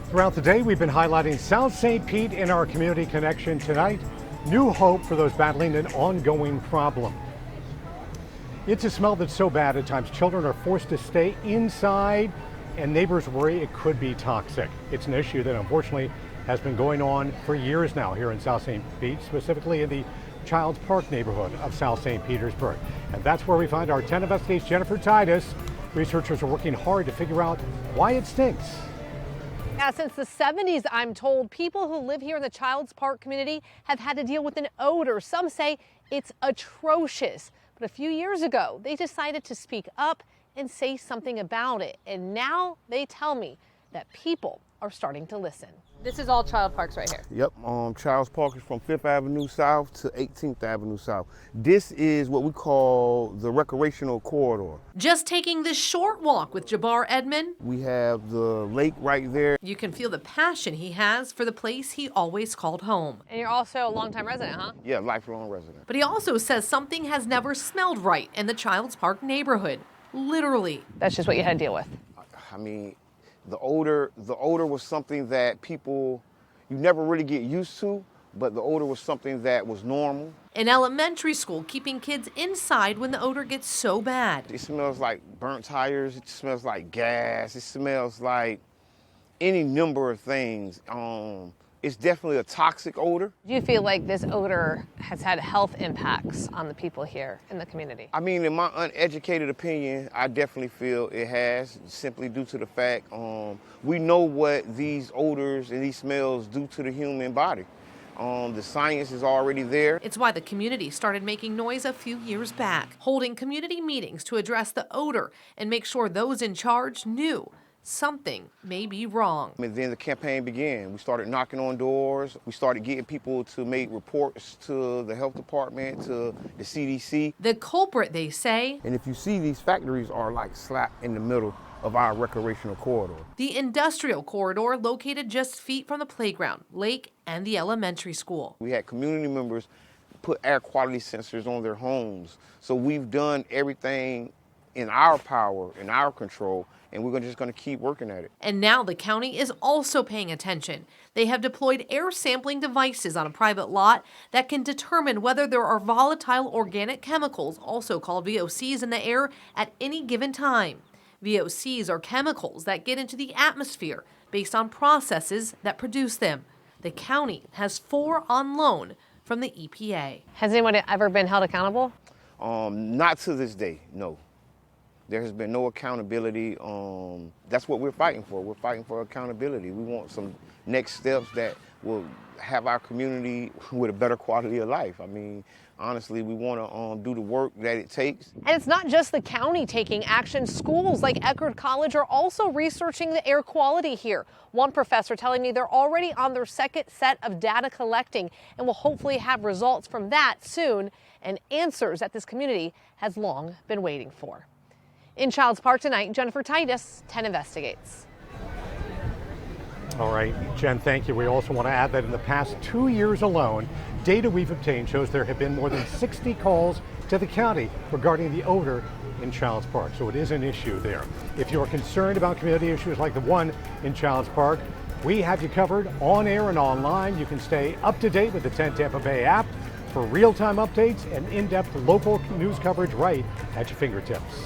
Throughout the day, we've been highlighting South St. Pete in our Community Connection tonight. New hope for those battling an ongoing problem. It's a smell that's so bad at times children are forced to stay inside and neighbors worry it could be toxic. It's an issue that unfortunately has been going on for years now here in South St. Pete, specifically in the Childs Park neighborhood of South St. Petersburg. And that's where we find our 10 Investigates Jennifer Titus. Researchers are working hard to figure out why it stinks. Yeah, since the 70s, I'm told, people who live here in the Childs Park community have had to deal with an odor. Some say it's atrocious. But a few years ago, they decided to speak up and say something about it. And now they tell me that people are starting to listen. This is all Child Parks right here. Yep, Childs Park is from 5th Avenue South to 18th Avenue South. This is what we call the recreational corridor. Just taking this short walk with Jabbar Edmond. We have the lake right there. You can feel the passion he has for the place he always called home. And you're also a longtime resident, huh? Yeah, lifelong resident. But he also says something has never smelled right in the Childs Park neighborhood. Literally. That's just what you had to deal with. I mean, the odor was something that you never really get used to, but the odor was something that was normal. In elementary school, keeping kids inside when the odor gets so bad. It smells like burnt tires, it smells like gas, it smells like any number of things. It's definitely a toxic odor. Do you feel like this odor has had health impacts on the people here in the community? I mean, in my uneducated opinion, I definitely feel it has, simply due to the fact we know what these odors and these smells do to the human body. The science is already there. It's why the community started making noise a few years back, holding community meetings to address the odor and make sure those in charge knew something may be wrong. And then the campaign began. We started knocking on doors. We started getting people to make reports to the health department, to the CDC. The culprit, they say. And if you see, these factories are like slap in the middle of our recreational corridor. The industrial corridor located just feet from the playground, lake, and the elementary school. We had community members put air quality sensors on their homes. So we've done everything in our power, in our control, and we're just going to keep working at it. And now the county is also paying attention. They have deployed air sampling devices on a private lot that can determine whether there are volatile organic chemicals, also called VOCs, in the air at any given time. VOCs are chemicals that get into the atmosphere based on processes that produce them. The county has 4 on loan from the EPA. Has anyone ever been held accountable? Not to this day, no. There has been no accountability. That's what we're fighting for. We're fighting for accountability. We want some next steps that will have our community with a better quality of life. I mean, honestly, we want to do the work that it takes. And it's not just the county taking action. Schools like Eckerd College are also researching the air quality here. One professor telling me they're already on their second set of data collecting and will hopefully have results from that soon and answers that this community has long been waiting for. In Childs Park tonight, Jennifer Titus, 10 Investigates. All right, Jen, thank you. We also want to add that in the past 2 years alone, data we've obtained shows there have been more than 60 calls to the county regarding the odor in Childs Park. So it is an issue there. If you're concerned about community issues like the one in Childs Park, we have you covered on air and online. You can stay up to date with the 10 Tampa Bay app for real-time updates and in-depth local news coverage right at your fingertips.